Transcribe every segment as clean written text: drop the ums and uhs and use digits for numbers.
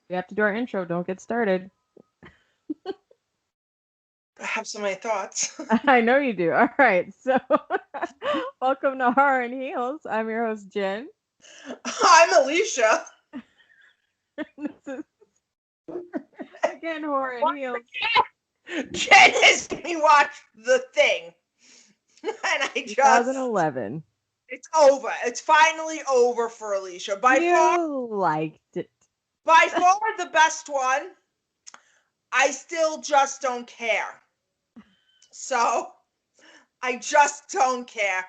We have to do our intro. Don't get started. I have so many thoughts. I know you do. All right. So, welcome to Horror and Heels. I'm your host, Jen. I'm Elicia. This is, again, Horror and Heels. Jen has me watch The Thing. And I just, 2011. it's over. It's finally over for Elicia. You liked it. By far the best one. I still just don't care. So, I just don't care.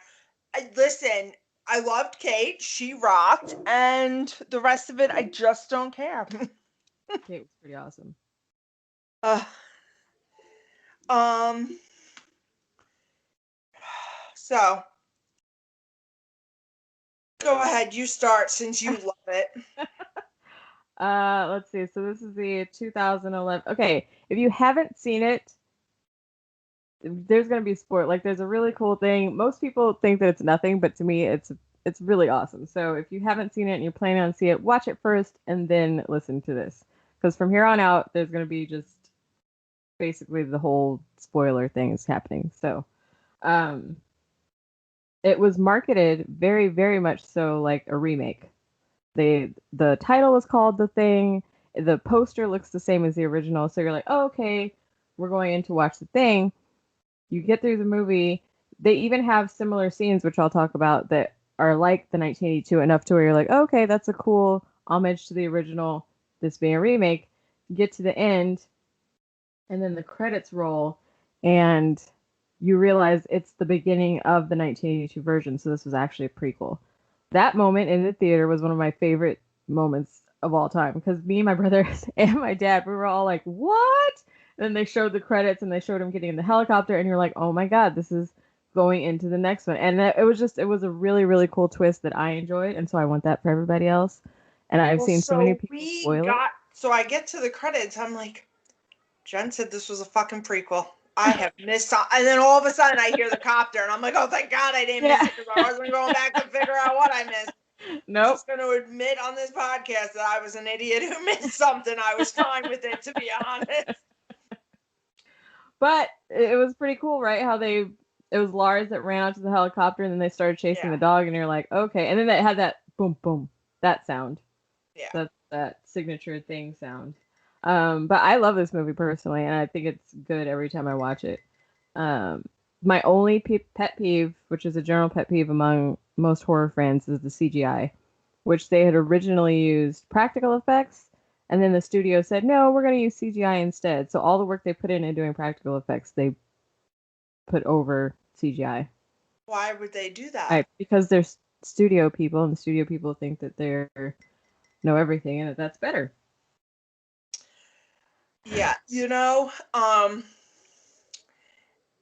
Listen, I loved Kate. She rocked. And the rest of it, I just don't care. Kate was pretty awesome. uh, um, so, go ahead. You start since you love it. Let's see. So this is the 2011. Okay, if you haven't seen it, there's gonna be sport. Like, there's a really cool thing. Most people think that it's nothing, but to me, it's really awesome. So if you haven't seen it and you're planning on seeing it, watch it first and then listen to this, because from here on out, there's gonna be just basically the whole spoiler thing is happening. So, um, it was marketed very, very much so like a remake. The title was called The Thing. The poster looks the same as the original, so you're like, oh, okay, we're going in to watch The Thing. You get through the movie. They even have similar scenes, which I'll talk about, that are like the 1982 enough to where you're like, oh, okay, that's a cool homage to the original. This being a remake. Get to the end, and then the credits roll, and you realize it's the beginning of the 1982 version. So this was actually a prequel. That moment in the theater was one of my favorite moments of all time, because me and my brother and my dad, we were all like, what? And then they showed the credits and they showed him getting in the helicopter, and you're like, oh my god, this is going into the next one. And it was a really, really cool twist that I enjoyed, and so I want that for everybody else. And I've Well, seen so many so people we spoil it. got, so I get to the credits. I'm like, Jen said this was a fucking prequel. I have missed, and then all of a sudden I hear the copter, and I'm like, oh, thank God I didn't miss Yeah. it because I wasn't going back to figure out what I missed. I'm Nope. just going to admit on this podcast that I was an idiot who missed something. I was fine with it, to be honest. But it was pretty cool, right? How it was Lars that ran out to the helicopter and then they started chasing Yeah, the dog, and you're like, okay. And then they had that boom boom, that sound. yeah. That signature thing sound. But I love this movie personally, and I think it's good every time I watch it. Um, my only pet peeve, which is a general pet peeve among most horror fans, is the CGI, which they had originally used practical effects, and then the studio said, no, we're going to use CGI instead. So all the work they put in doing practical effects, they put over CGI. Why would they do that? Because they're studio people, and the studio people think that they know everything, and that's better. Yeah,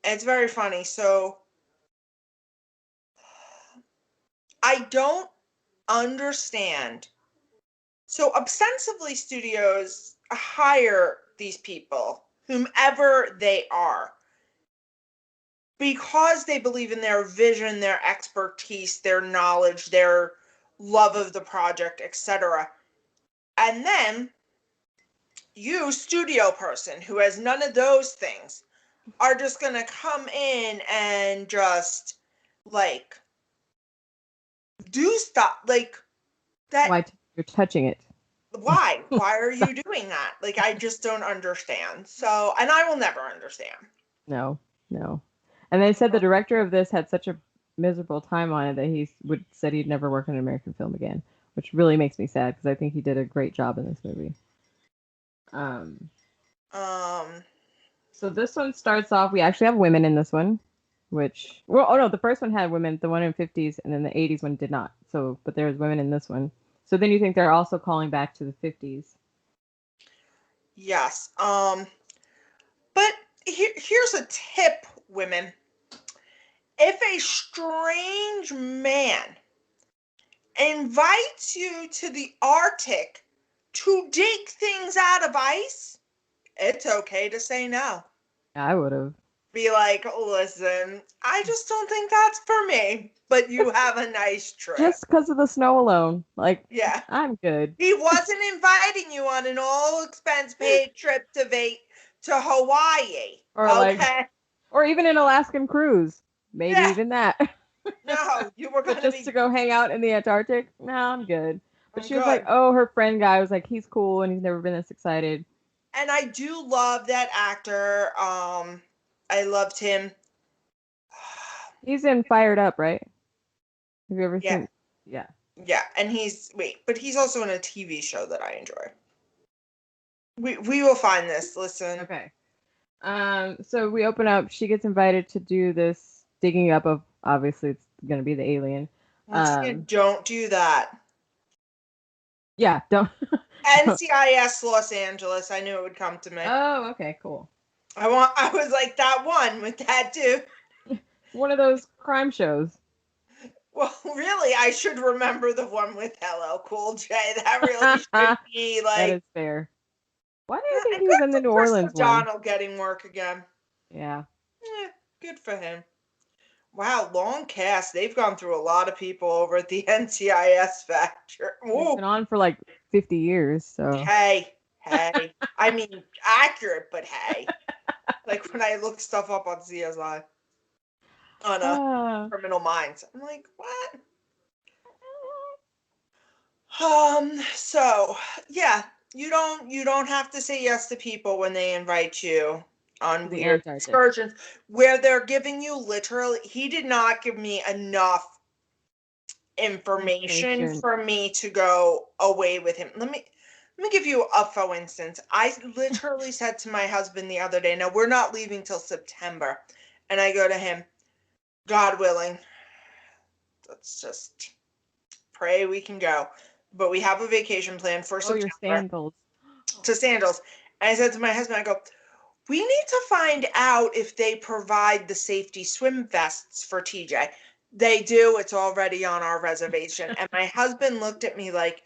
it's very funny. So I don't understand. So ostensibly studios hire these people, whomever they are, because they believe in their vision, their expertise, their knowledge, their love of the project, etc. And then you, studio person who has none of those things, are just going to come in and just like do stuff like that. Why you're touching it? Why are you doing that? Like, I just don't understand. So, and I will never understand. No, no. And they said the director of this had such a miserable time on it that he would said he'd never work on an American film again, which really makes me sad because I think he did a great job in this movie. Um, Um, so this one starts off. We actually have women in this one, which well, oh no, the first one had women, the one in '50s, and then the '80s one did not. So, but there's women in this one. So then you think they're also calling back to the '50s. yes. But here's a tip, women. If a strange man invites you to the Arctic to dig things out of ice, it's okay to say no. I would have. Be like, listen, I just don't think that's for me. but you have a nice trip. Just because of the snow alone. Like, Yeah. I'm good. He wasn't inviting you on an all expense paid trip to Hawaii. Or Okay. or even an Alaskan cruise. Maybe Yeah. even that. No, you were But gonna just be to go hang out in the Antarctic? No, I'm good. But I'm she was like, good. oh, her friend guy was like, he's cool and he's never been this excited. And I do love that actor. I loved him. He's in Fired Up, right? Have you ever Yeah. seen? Yeah. Yeah, and but he's also in a TV show that I enjoy. We will find this. Listen. Okay. So we open up. She gets invited to do this digging up of. Obviously, it's gonna be the alien. Once again, don't do that. Yeah. Don't. NCIS Los Angeles. I knew it would come to me. Oh, okay, cool. I was like that one with that dude. One of those crime shows. Well, really, I should remember the one with LL Cool J. That really should be like. That is fair. Why do you think And he was good in the for New Chris Orleans one? O'Donnell getting work again. Yeah. Good for him. Wow, long cast. They've gone through a lot of people over at the NCIS factor. It's been on for like 50 years, so. Hey. I mean, accurate, but hey. Like when I look stuff up on CSI on Criminal Minds, I'm like, what? So yeah, you don't have to say yes to people when they invite you on The weird Antarctic. excursions where they're giving you literally. He did not give me enough information for me to go away with him. Let me give you a for instance. I literally said to my husband the other day, now we're not leaving till September, and I go to him, God willing, let's just pray we can go. But we have a vacation plan for September. Your sandals. To Sandals. And I said to my husband, I go, we need to find out if they provide the safety swim vests for TJ. They do. It's already on our reservation. And my husband looked at me like,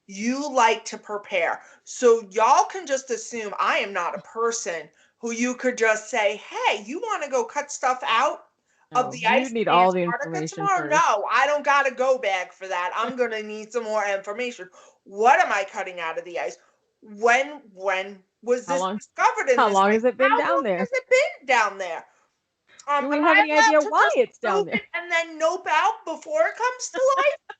you like to prepare. So y'all can just assume I am not a person who you could just say, hey, you want to go cut stuff out of the ice? You need all the information tomorrow? first. No, I don't got to go bag for that. I'm going to need some more information. What am I cutting out of the ice? When was this discovered? How long has it been down there? Has it been down there? Do we have any idea why it's down there? And then nope out before it comes to life?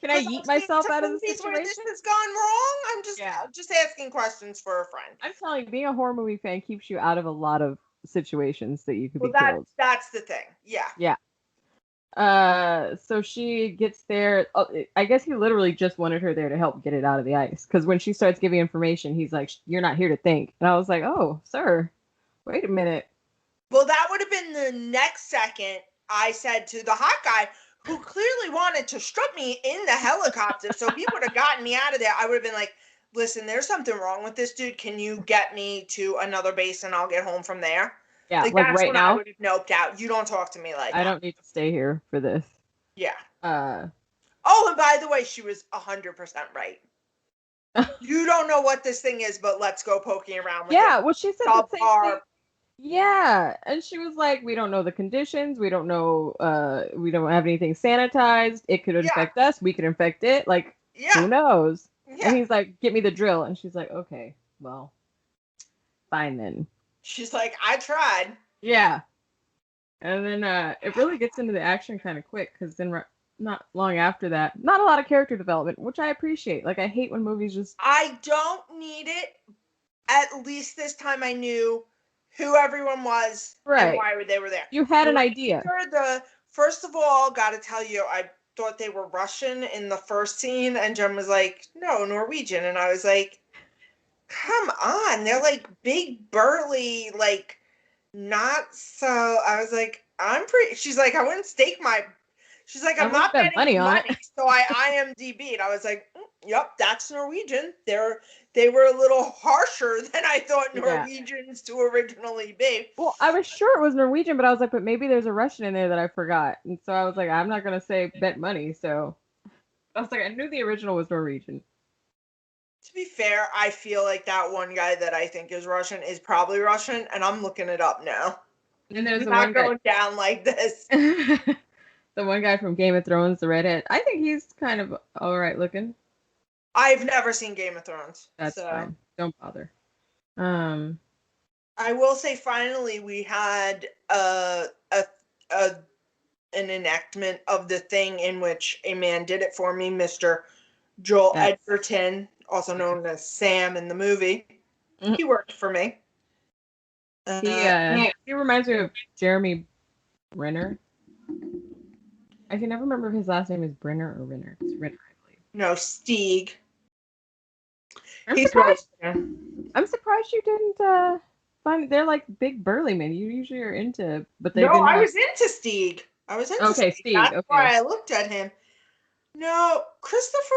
Can I yeet myself out of the situation? Where this has gone wrong? I'm just asking questions for a friend. I'm telling you, being a horror movie fan keeps you out of a lot of situations that you could be killed. That's the thing. Yeah. Yeah. So she gets there. I guess he literally just wanted her there to help get it out of the ice. Because when she starts giving information, he's like, "You're not here to think." And I was like, "Oh, sir, wait a minute." Well, that would have been the next second I said to the hot guy who clearly wanted to strut me in the helicopter, so he would have gotten me out of there. I would have been like, "Listen, there's something wrong with this dude. Can you get me to another base and I'll get home from there?" Yeah, like that's right when now, I would have noped out. You don't talk to me like that. I don't need to stay here for this. Yeah. Oh, and by the way, she was 100% right. You don't know what this thing is, but let's go poking around with it. Yeah, well, she said the same thing. Yeah, and she was like, we don't know the conditions. We don't know, we don't have anything sanitized. It could infect us. We could infect it. Like, who knows? Yeah. And he's like, get me the drill. And she's like, okay, well, fine then. She's like, I tried. Yeah. And then it really gets into the action kind of quick because then not long after that, not a lot of character development, which I appreciate. Like, I hate when movies just... I don't need it. At least this time I knew who everyone was and why they were there. You had an idea. First of all, gotta tell you, I thought they were Russian in the first scene, and Jen was like, no, Norwegian. And I was like, come on, they're like big, burly, like not so. I was like, she's like, I wouldn't stake my. She's like, I'm not betting money on it. So I IMDb'd. I was like, yep, that's Norwegian. They were a little harsher than I thought Norwegians to originally be. Well, I was sure it was Norwegian, but I was like, but maybe there's a Russian in there that I forgot. And so I was like, I'm not going to say bet money. So I was like, I knew the original was Norwegian. To be fair, I feel like that one guy that I think is Russian is probably Russian, and I'm looking it up now. And there's not going down like this. The one guy from Game of Thrones, the redhead. I think he's kind of all right looking. I've never seen Game of Thrones. That's so fine. Don't bother. I will say finally we had an enactment of the thing in which a man did it for me, Mr. Joel Edgerton, also known as Sam in the movie. Mm-hmm. He worked for me. He reminds me of Jeremy Renner. I can never remember if his last name is Brenner or Renner. It's Renner, I believe. No, Stieg. I'm surprised you didn't find. They're like big burly men. You usually are into, but they no. didn't I was into Stieg. Stieg. That's okay. why I looked at him. No, Christopher.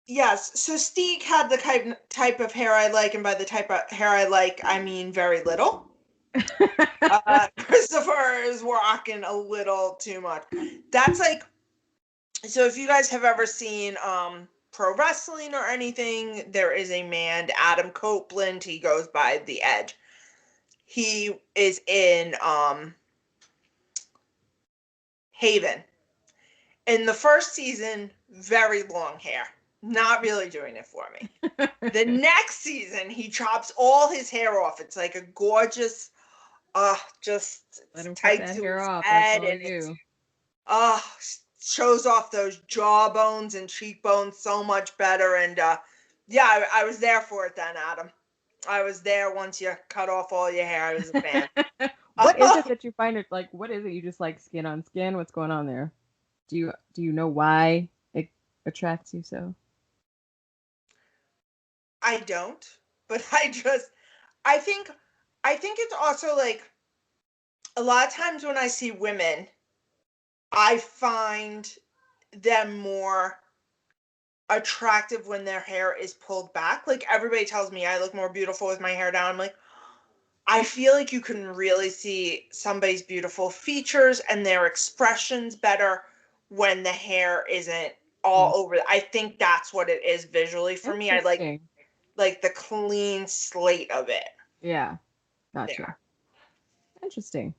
Yes. So Stieg had the type of hair I like, and by the type of hair I like, I mean very little. Christopher is rocking a little too much. That's like, so if you guys have ever seen pro wrestling or anything, there is a man, Adam Copeland. He goes by The Edge. He is in Haven. In the first season, very long hair. Not really doing it for me. The next season, he chops all his hair off. It's like a gorgeous, just Let him tight cut that to hair his off. head, That's all and you. shows off those jawbones and cheekbones so much better. And yeah, I was there for it then, Adam. I was there once you cut off all your hair. I was a fan. What is it that you find it like? What is it? You just like skin on skin? What's going on there? Do you know why it attracts you so? I don't, but I think it's also like a lot of times when I see women, I find them more attractive when their hair is pulled back. Like everybody tells me I look more beautiful with my hair down. I'm like, I feel like you can really see somebody's beautiful features and their expressions better when the hair isn't all over. I think that's what it is visually for me. I like the clean slate of it. Yeah. Gotcha. Yeah. Interesting.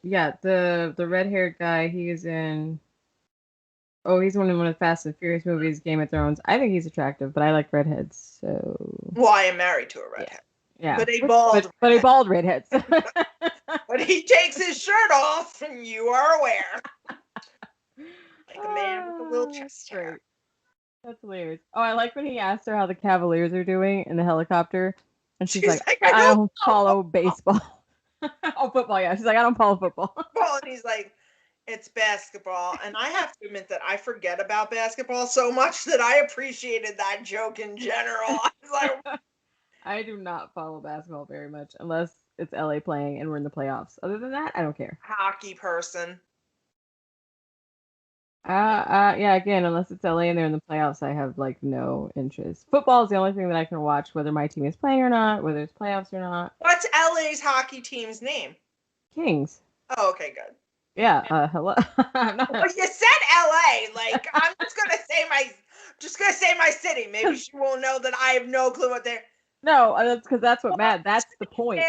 Yeah, the red-haired guy, he is in he's in one of the Fast and Furious movies, Game of Thrones. I think he's attractive, but I like redheads, so well, I am married to a redhead. Yeah. But a bald redhead. But he takes his shirt off and you are aware. Like a man with a little chest hair. That's hilarious. Oh, I like when he asked her how the Cavaliers are doing in the helicopter. And she's like, I don't follow baseball. Oh, football, yeah. She's like, I don't follow football. And he's like, it's basketball. And I have to admit that I forget about basketball so much that I appreciated that joke in general. I was like, I do not follow basketball very much unless it's LA playing and we're in the playoffs. Other than that, I don't care. Hockey person. Yeah, again, unless it's LA and they're in the playoffs, I have like no interest. Football is the only thing that I can watch, whether my team is playing or not, whether it's playoffs or not. What's LA's hockey team's name? Kings. Oh, okay, good. Yeah, hello. Well, you said LA. Like, I'm just gonna say my city. Maybe she won't know that I have no clue what they're. No, that's because that's what Matt. That's the point.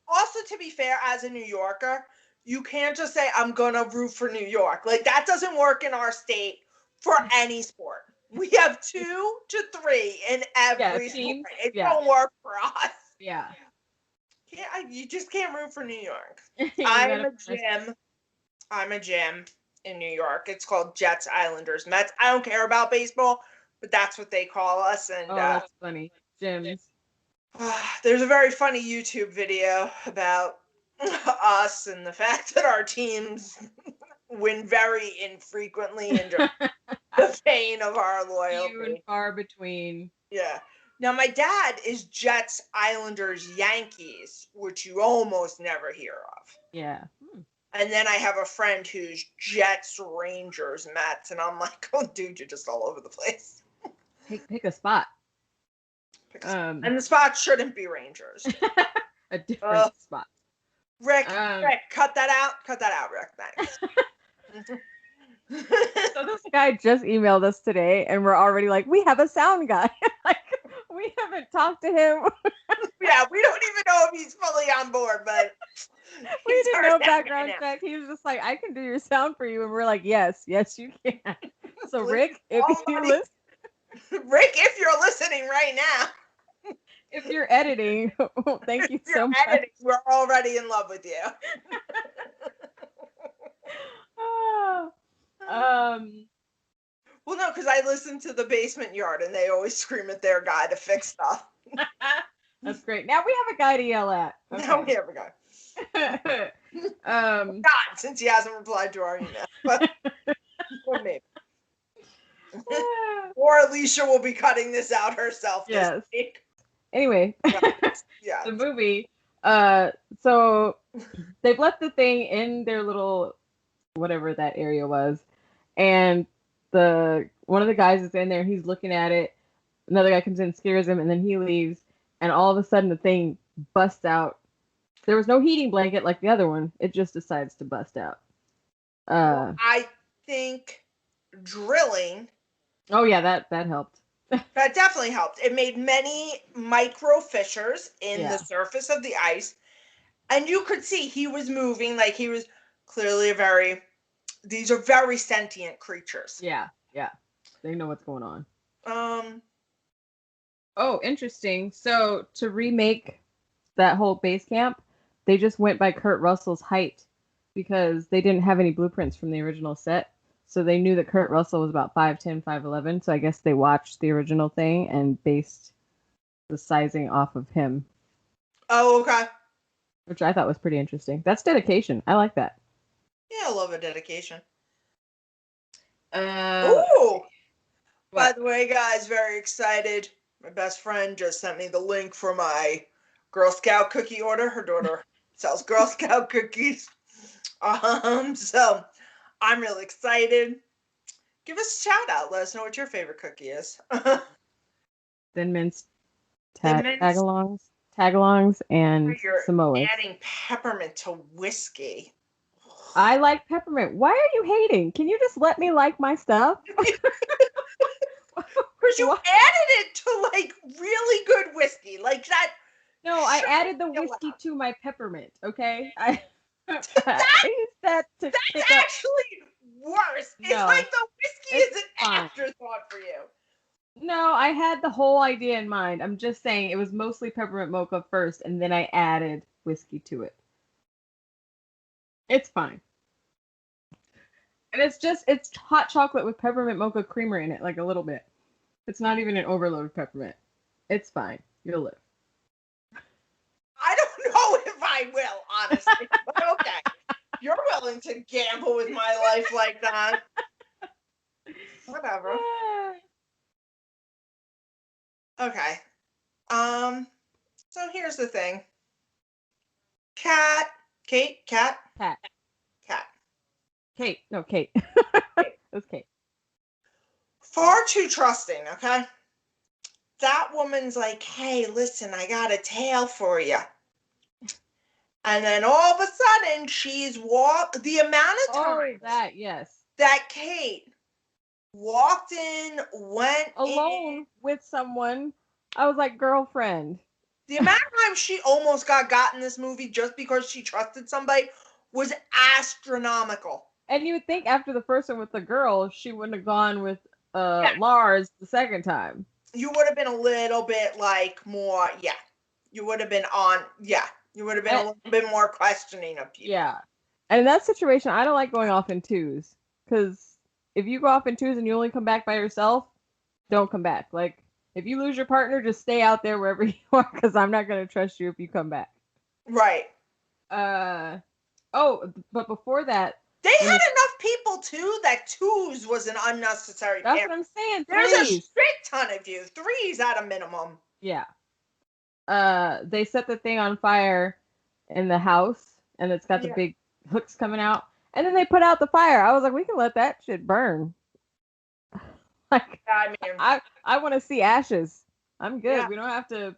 Also, to be fair, as a New Yorker, you can't just say I'm gonna root for New York. Like that doesn't work in our state for any sport. We have 2 to 3 in every sport. It don't work for us. Yeah. You just can't root for New York. I'm a gym in New York. It's called Jets, Islanders, Mets. I don't care about baseball, but that's what they call us. And that's funny. Gyms. There's a very funny YouTube video about us and the fact that our teams win very infrequently and the pain of our loyalty. Few and far between. Yeah. Now, my dad is Jets, Islanders, Yankees, which you almost never hear of. Yeah. And then I have a friend who's Jets, Rangers, Mets, and I'm like, oh, dude, you're just all over the place. Pick a spot. And the spot shouldn't be Rangers. A different spot. Rick, cut that out. Cut that out, Rick. Thanks. So this guy just emailed us today, and we're already like, we have a sound guy. Like, we haven't talked to him. Yeah, we don't even know if he's fully on board, but We did our no sound guy background now. check. He was just like, I can do your sound for you. And we're like, yes, you can. So, Please, Rick, if you almighty- listen, Rick, if you're listening right now, if you're editing, thank you if you're so much. editing, we're already in love with you. Ah, Well, no, because I listen to the Basement Yard and they always scream at their guy to fix stuff. that's great. Now we have a guy to yell at. Now we Okay. have a guy. um, God, since he hasn't replied to our email. But or maybe. Or Elicia will be cutting this out herself this Yes. week. Anyway, Yeah. the movie. So they've left the thing in their little whatever that area was, and one of the guys is in there. He's looking at it. Another guy comes in, scares him, and then he leaves. And all of a sudden, the thing busts out. There was no heating blanket like the other one. It just decides to bust out. Well, I think drilling. Oh yeah, that helped. That definitely helped. It made many micro fissures in the surface of the ice. And you could see he was moving, like he was clearly these are very sentient creatures. Yeah. They know what's going on. Um, Oh, interesting. So to remake that whole base camp, they just went by Kurt Russell's height because they didn't have any blueprints from the original set. So they knew that Kurt Russell was about 5'10", 5'11". So I guess they watched the original thing and based the sizing off of him. Oh, okay. Which I thought was pretty interesting. That's dedication. I like that. Yeah, I love a dedication. Ooh! By the way, guys, very excited. My best friend just sent me the link for my Girl Scout cookie order. Her daughter sells Girl Scout cookies. So I'm really excited. Give us a shout out. Let us know what your favorite cookie is. Thin mince tagalongs, and Samoas. Adding peppermint to whiskey. I like peppermint. Why are you hating? Can you just let me like my stuff? Because you added it to like really good whiskey, like that. No, I added the whiskey to my peppermint. Okay, I used that to. That's actually worse. It's like the whiskey is an afterthought for you. No, I had the whole idea in mind. I'm just saying it was mostly peppermint mocha first, and then I added whiskey to it. It's fine. And it's hot chocolate with peppermint mocha creamer in it, like a little bit. It's not even an overload of peppermint. It's fine. You'll live. I don't know if I will, honestly. But okay. You're willing to gamble with my life like that. Whatever. Okay. So here's the thing. Kate. It was Kate. Far too trusting, okay? That woman's like, hey, listen, I got a tale for you. And then all of a sudden, she's the amount of time that Kate walked in, went alone with someone. I was like, girlfriend. The amount of time she almost got in this movie just because she trusted somebody was astronomical. And you would think after the first one with the girl, she wouldn't have gone with Lars the second time. You would have been a little bit like more, you would have been you would have been a little bit more questioning of people. Yeah. And in that situation, I don't like going off in twos. Because if you go off in twos and you only come back by yourself, don't come back. Like, if you lose your partner, just stay out there wherever you are, because I'm not going to trust you if you come back. Right. But before that, they had enough people too that twos was an unnecessary. That's what I'm saying. There's a strict ton of you. Threes at a minimum. Yeah. They set the thing on fire in the house, and it's got the big hooks coming out, and then they put out the fire. I was like, we can let that shit burn. Like, I want to see ashes. I'm good. Yeah. We don't have to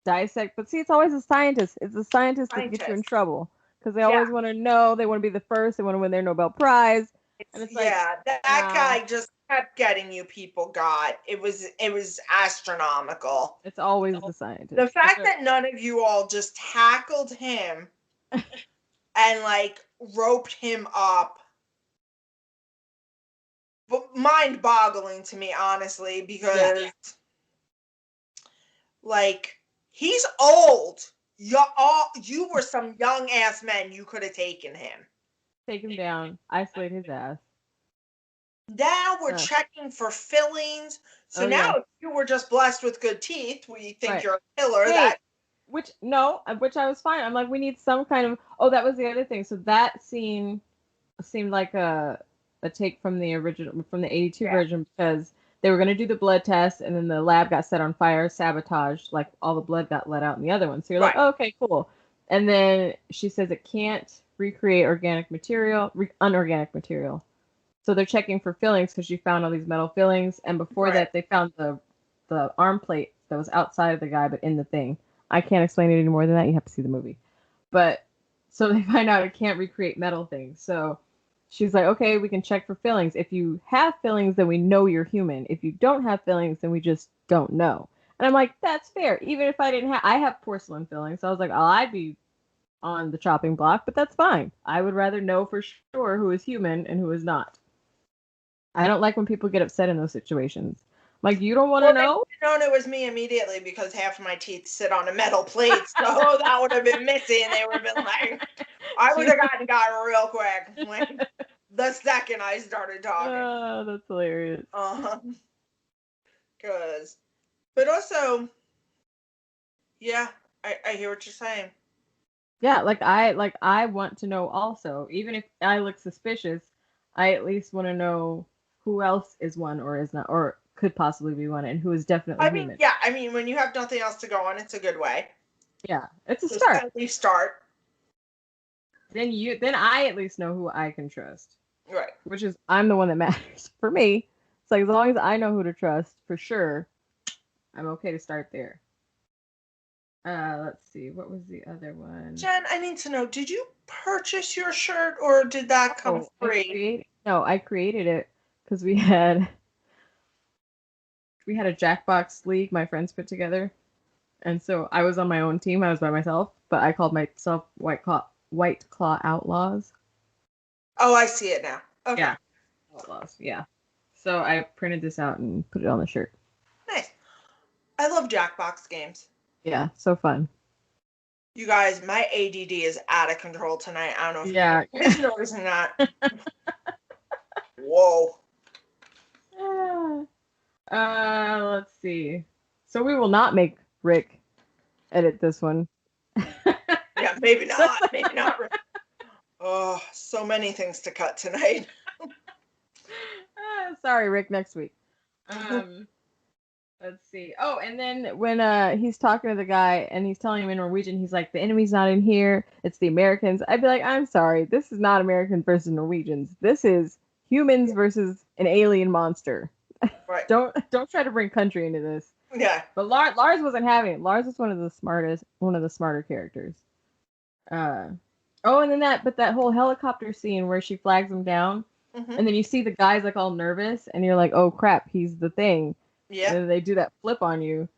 dissect. But see, it's always a scientist. It's the scientist that gets you in trouble. Because they always want to know. They want to be the first. They want to win their Nobel Prize. And it's that guy just kept getting you people got. It was astronomical. It's always the scientist. The fact that none of you all just tackled him and like roped him up. But mind-boggling to me, honestly, because like he's old. You were some young ass men. You could have taken him. Take him down. Isolate his ass. Now we're checking for fillings. So now if you were just blessed with good teeth, we think you're a killer. Hey, which I was fine. I'm like, we need some kind of. Oh, that was the other thing. So that scene seemed like a take from the original, from the 82 version, because they were going to do the blood test and then the lab got set on fire, sabotaged, like all the blood got let out in the other one. So you're like, oh, okay, cool. And then she says it can't recreate unorganic material. So they're checking for fillings because she found all these metal fillings. And before that, they found the arm plate that was outside of the guy, but in the thing. I can't explain it any more than that. You have to see the movie. But so they find out it can't recreate metal things. So she's like, okay, we can check for fillings. If you have fillings, then we know you're human. If you don't have fillings, then we just don't know. And I'm like, that's fair. Even if I didn't have, I have porcelain fillings. So I was like, oh, I'd be on the chopping block, but that's fine. I would rather know for sure who is human and who is not. I don't like when people get upset in those situations. Like, you don't want to know? Known it was me immediately because half of my teeth sit on a metal plate, so that would have been missing. They would have been like, I would have gotten got real quick. Like, the second I started talking. Oh, that's hilarious. But also, yeah, I hear what you're saying. Yeah, I want to know also. Even if I look suspicious, I at least want to know who else is one or is not, or could possibly be one, and who is definitely human. I mean, when you have nothing else to go on, it's a good way. Yeah, it's a start. At least start. Then I at least know who I can trust. Right. Which is, I'm the one that matters. For me, it's like, as long as I know who to trust, for sure, I'm okay to start there. Let's see, what was the other one? Jen, I need to know, did you purchase your shirt or did that come free? I created it because we had a Jackbox league my friends put together. And so I was on my own team. I was by myself, but I called myself White Claw Outlaws. Oh, I see it now. Okay. Yeah. Outlaws, yeah. So I printed this out and put it on the shirt. Nice. I love Jackbox games. Yeah, so fun. You guys, my ADD is out of control tonight. I don't know if you're noticing that. Whoa. Let's see. So we will not make Rick edit this one. Yeah, maybe not. Maybe not. Oh, so many things to cut tonight. Sorry, Rick. Next week. Let's see. Oh, and then when he's talking to the guy and he's telling him in Norwegian, he's like, the enemy's not in here. It's the Americans. I'd be like, I'm sorry. This is not Americans versus Norwegians. This is humans versus an alien monster. Right. Don't try to bring country into this. Yeah. But Lars wasn't having it. Lars is one of the smarter characters. Oh, and then that whole helicopter scene where she flags him down, and then you see the guys like all nervous, and you're like, oh crap, he's the thing. Yeah. And then they do that flip on you.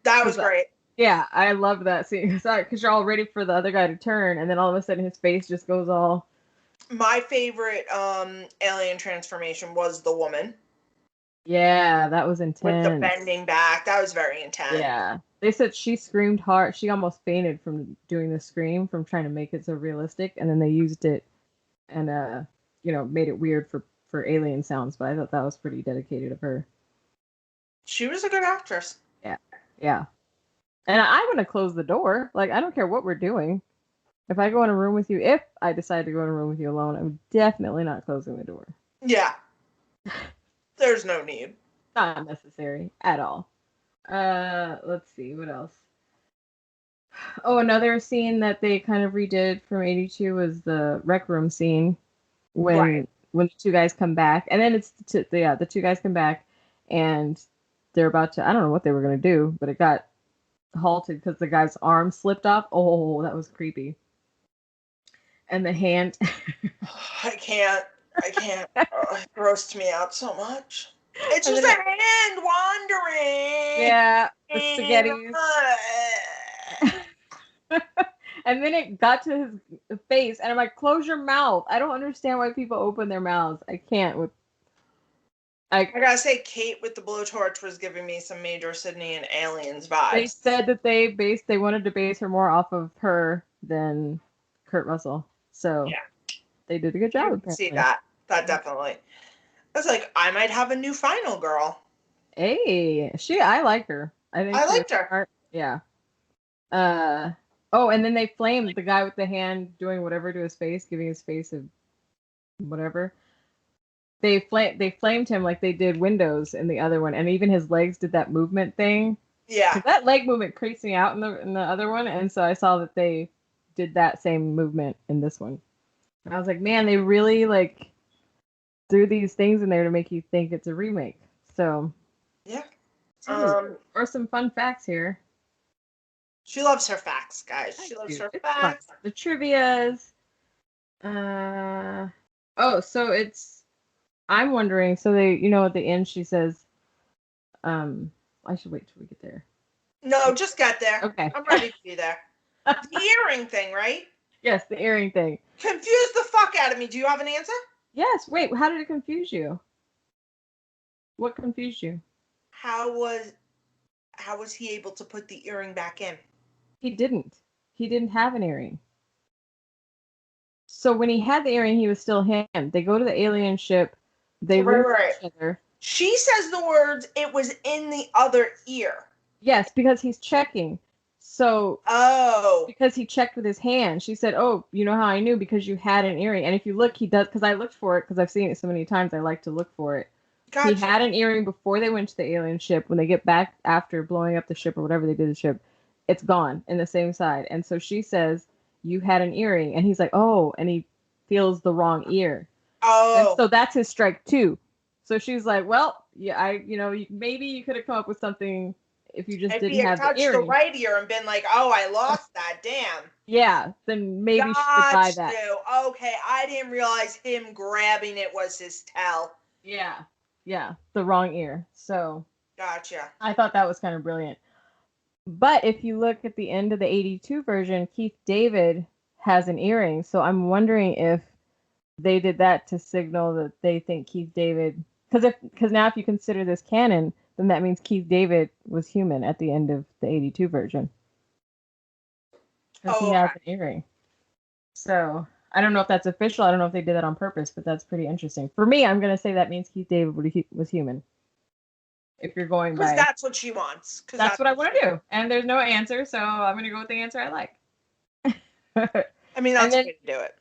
That was great. Yeah, I loved that scene because you're all ready for the other guy to turn, and then all of a sudden his face just goes all. My favorite alien transformation was the woman. Yeah, that was intense. With the bending back, that was very intense. Yeah, they said she screamed hard. She almost fainted from doing the scream, from trying to make it so realistic, and then they used it and made it weird for alien sounds. But I thought that was pretty dedicated of her. She was a good actress. Yeah. And I'm gonna close the door. Like, I don't care what we're doing. If I go in a room with you, if I decide to go in a room with you alone, I'm definitely not closing the door. Yeah. There's no need. Not necessary at all. Let's see, what else? Oh, another scene that they kind of redid from 82 was the rec room scene when the two guys come back. And then the two guys come back and they're about to, I don't know what they were going to do, but it got halted because the guy's arm slipped off. Oh, that was creepy. And the hand. I can't. Oh, it grossed me out so much. It's just a hand wandering. Yeah, the spaghetti. And then it got to his face, and I'm like, close your mouth. I don't understand why people open their mouths. I can't with. I gotta say, Kate with the blowtorch was giving me some Major Sydney and Aliens vibes. They said that they wanted to base her more off of her than Kurt Russell. So yeah, they did a good job. You can see that. That definitely. I was like, I might have a new final girl. Hey, I like her. I think I she liked was her. smart. Yeah. Oh, and then they flamed the guy with the hand doing whatever to his face, giving his face a whatever. They flamed him like they did Windows in the other one, and even his legs did that movement thing. Yeah. 'Cause that leg movement creeps me out in the other one, and so I saw that they did that same movement in this one. And I was like, man, they really like threw these things in there to make you think it's a remake. So yeah. Or some fun facts here. She loves her facts, guys. She loves her facts. Fun. The trivia's. Oh, so it's. I'm wondering. So they, at the end she says, I should wait till we get there. No, just get there. Okay. I'm ready to be there. The earring thing, right? Yes, the earring thing. Confused the fuck out of me. Do you have an answer? Yes. Wait, how did it confuse you? What confused you? How was he able to put the earring back in? He didn't. He didn't have an earring. So when he had the earring, he was still him. They go to the alien ship. They lose each other. She says the words, it was in the other ear. Yes, because he's checking. So, because he checked with his hand. She said, oh, you know how I knew? Because you had an earring. And if you look, he does, because I looked for it, because I've seen it so many times, I like to look for it. Gotcha. He had an earring before they went to the alien ship. When they get back after blowing up the ship or whatever they did to the ship, it's gone in the same side. And so she says, you had an earring. And he's like, oh, and he feels the wrong ear. Oh. And so that's his strike too. So she's like, well, yeah, maybe you could have come up with something if you just didn't have the earring. If he had touched the right ear and been like, oh, I lost that, damn. Yeah, then maybe she could buy that. Okay, I didn't realize him grabbing it was his tell. Yeah, the wrong ear. So. Gotcha. I thought that was kind of brilliant. But if you look at the end of the 82 version, Keith David has an earring. So I'm wondering if they did that to signal that they think Keith David, because now if you consider this canon, then that means Keith David was human at the end of the 82 version. Because he has an earring. So I don't know if that's official. I don't know if they did that on purpose, but that's pretty interesting. For me, I'm going to say that means Keith David was human. If you're going by... Because that's what she wants. That's what I want to do. And there's no answer, so I'm going to go with the answer I like. I mean, that's the way to do it.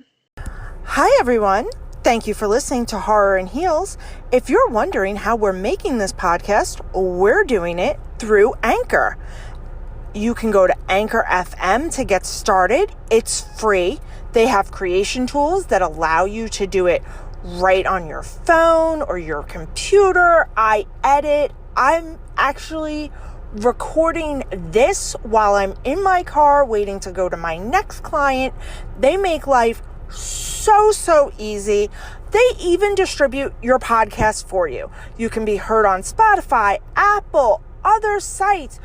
Hi, everyone. Thank you for listening to Horror and Heels. If you're wondering how we're making this podcast, we're doing it through Anchor. You can go to Anchor FM to get started. It's free. They have creation tools that allow you to do it right on your phone or your computer. I edit. I'm actually recording this while I'm in my car waiting to go to my next client. They make life so easy. They even distribute your podcast for you. You can be heard on Spotify, Apple, other sites.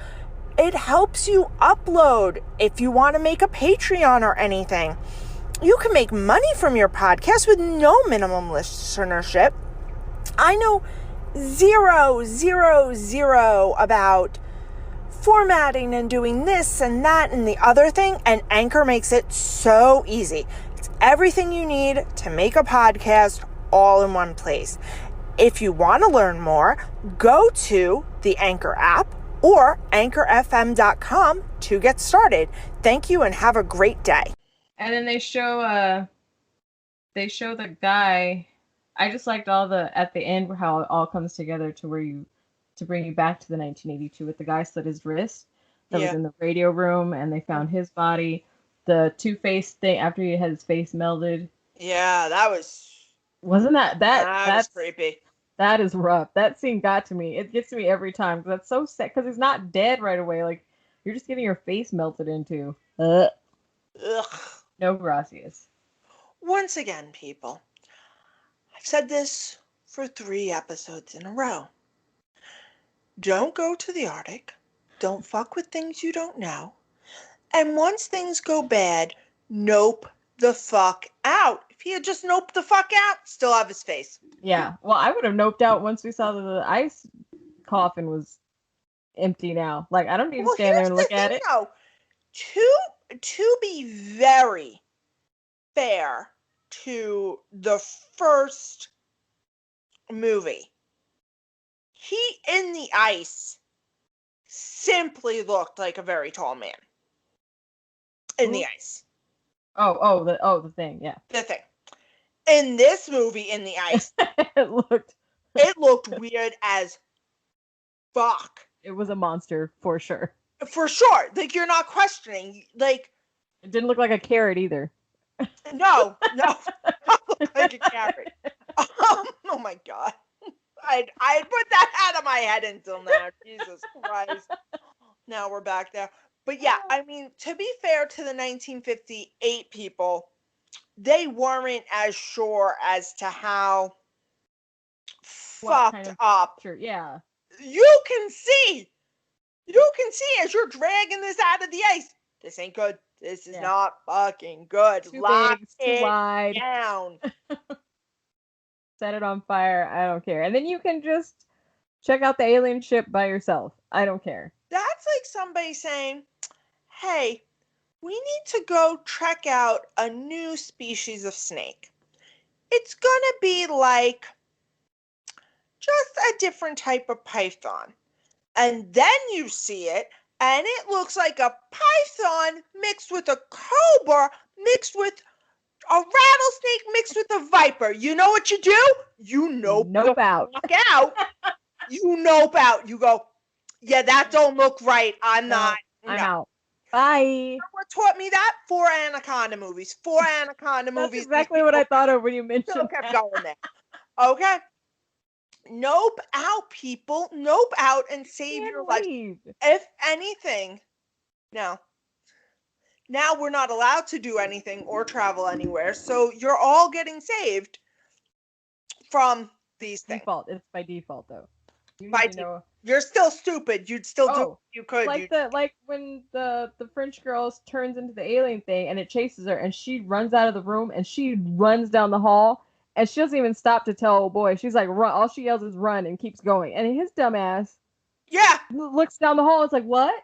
It helps you upload if you want to make a Patreon or anything. You can make money from your podcast with no minimum listenership. I know zero about formatting and doing this and that and the other thing, and Anchor makes it so easy. It's everything you need to make a podcast all in one place. If you want to learn more, go to the Anchor app or anchorfm.com to get started. Thank you and have a great day. And then they show the guy. I just liked at the end how it all comes together to bring you back to the 1982 with the guy slit his wrist that was in the radio room, and they found his body. The Two-Face thing after he had his face melded. Yeah, wasn't that that's creepy. That is rough. That scene got to me. It gets to me every time because that's so sad. Because he's not dead right away. Like you're just getting your face melted into. Ugh. No gracias. Once again, people, I've said this for 3 episodes in a row. Don't go to the Arctic. Don't fuck with things you don't know. And once things go bad, nope the fuck out. If he had just noped the fuck out, still have his face. Yeah. Well, I would have noped out once we saw the ice coffin was empty now. Like, I don't need to stand there and look at it. Though, to be very fair to the first movie, he in the ice simply looked like a very tall man in the ice. The thing, yeah. The thing. In this movie, in the ice, it looked weird as fuck. It was a monster for sure. For sure. Like, you're not questioning. Like, it didn't look like a carrot either. No, not look like a carrot. Oh my god. I put that out of my head until now. Jesus Christ. Now we're back there. But yeah, I mean, to be fair to the 1958 people, they weren't as sure as to how fucked up. Sure, yeah. You can see as you're dragging this out of the ice. This ain't good. This is not fucking good. Too big, too wide. Down. Set it on fire. I don't care. And then you can just check out the alien ship by yourself. I don't care. That's like somebody saying, hey, we need to go check out a new species of snake. It's gonna be like just a different type of python. And then you see it, and it looks like a python mixed with a cobra, mixed with a rattlesnake, mixed with a viper. You know what you do? You nope out. You nope out. You go, yeah, that don't look right. I'm not. I'm out. Bye. You know what taught me that? 4 Anaconda movies. 4 Anaconda movies. That's exactly what I thought of when you mentioned still kept going there. Okay. Nope out, people. Nope out and save your life. If anything, now we're not allowed to do anything or travel anywhere, so you're all getting saved from these things. It's by default, though. You're still stupid. You'd still do what you could. Like when the French girl turns into the alien thing and it chases her and she runs out of the room and she runs down the hall. And she doesn't even stop to tell old boy. She's like, run. All she yells is run and keeps going. And his dumb ass looks down the hall and it's like, what?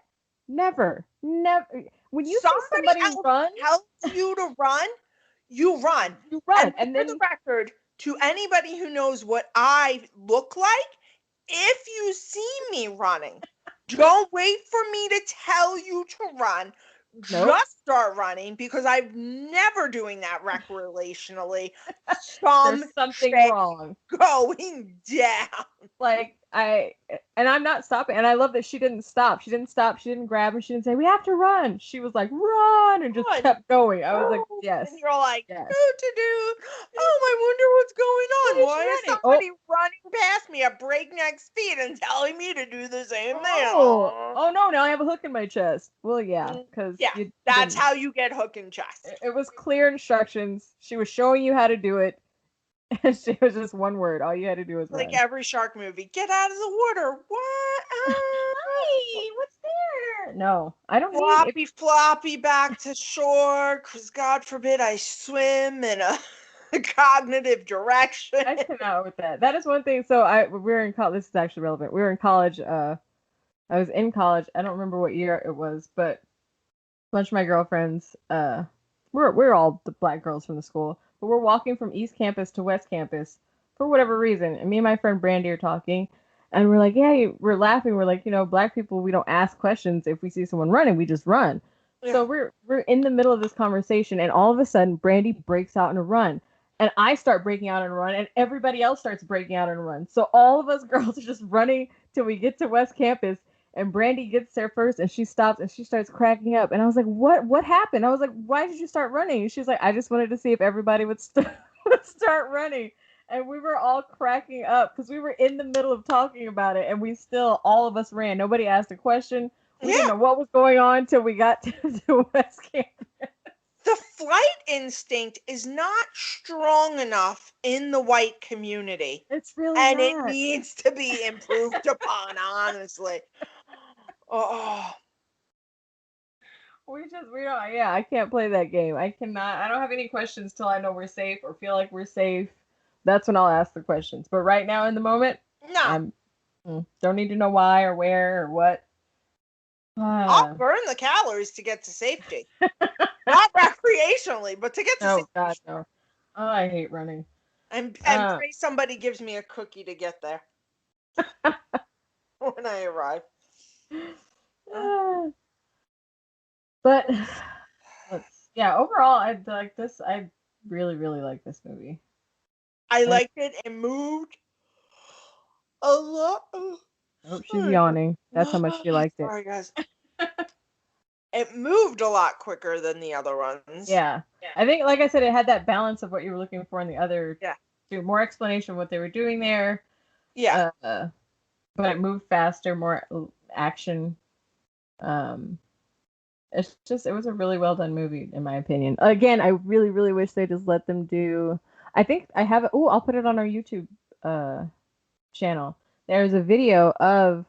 Never. When you see somebody run, tells you to run, you run. And then, for the record, to anybody who knows what I look like, if you see me running, don't wait for me to tell you to run. Nope. Just start running, because I'm never doing that recreationally. There's something wrong going down. Like, I'm not stopping. And I love that she didn't stop. She didn't grab her. She didn't say, we have to run. She was like, run, and just kept going. I was like, yes. And you're like, yes. Oh, I wonder what's going on. Why is somebody running past me at breakneck speed and telling me to do the same thing? Oh no, now I have a hook in my chest. Well, yeah, because that's how you get hook in chest. It was clear instructions. She was showing you how to do it. And she was just one word. All you had to do was like run. Every shark movie. Get out of the water. What? Hi, what's there? No, I don't need floppy back to shore, because God forbid I swim in a cognitive direction. I cannot with that. That is one thing. So we're in college. This is actually relevant. We were in college. I was in college. I don't remember what year it was, but a bunch of my girlfriends, we're all the black girls from the school. But we're walking from East Campus to West Campus for whatever reason. And me and my friend Brandy are talking. And we're like, yeah, we're laughing. We're like, black people, we don't ask questions. If we see someone running, we just run. Yeah. So we're in the middle of this conversation. And all of a sudden, Brandy breaks out in a run. And I start breaking out in a run. And everybody else starts breaking out in a run. So all of us girls are just running till we get to West Campus. And Brandy gets there first, and she stops, and she starts cracking up. And I was like, what happened? I was like, why did you start running? And she was like, I just wanted to see if everybody would start running. And we were all cracking up because we were in the middle of talking about it, and all of us ran. Nobody asked a question. We didn't know what was going on till we got to West Campus. The flight instinct is not strong enough in the white community. It's really not. It needs to be improved upon, honestly. Oh. Yeah, I can't play that game. I cannot. I don't have any questions till I know we're safe or feel like we're safe. That's when I'll ask the questions. But right now, in the moment, No, I'm don't need to know why or where or what. I'll burn the calories to get to safety. Not recreationally, but to get to Oh safety. God, no. Oh, I hate running. And Uh, pray somebody gives me a cookie to get there when I arrive. but yeah, overall, I like this. I really, really like this movie. I liked it. It moved a lot. Oh, she's yawning. That's how much she liked it. Sorry, guys. It moved a lot quicker than the other ones. Yeah. I think, like I said, it had that balance of what you were looking for in the other Yeah. two. More explanation of what they were doing there. Yeah. But it moved faster, more action. It's just, it was a really well done movie, in my opinion. Again, I really, really wish they just let them do. I think I have it. Oh, I'll put it on our YouTube channel. There's a video of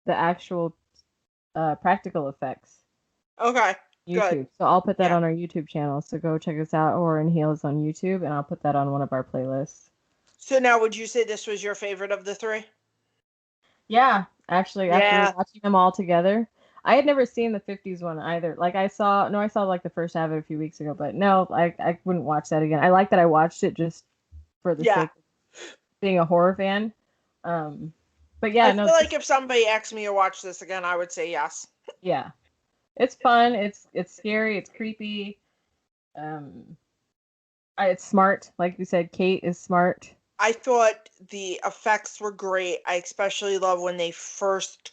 the actual practical effects. Okay. YouTube. Good. So I'll put that on our YouTube channel. So go check us out, or in Heels on YouTube, and I'll put that on one of our playlists. So now, would you say this was your favorite of the three? Yeah, actually, after watching them all together, I had never seen the 50s one either. Like I saw like the first half of it a few weeks ago, but no, I wouldn't watch that again. I like that I watched it just for the sake of being a horror fan. But yeah, I feel like if somebody asked me to watch this again, I would say yes. Yeah. It's fun. It's scary. It's creepy. It's smart. Like we said, Kate is smart. I thought the effects were great. I especially love when they first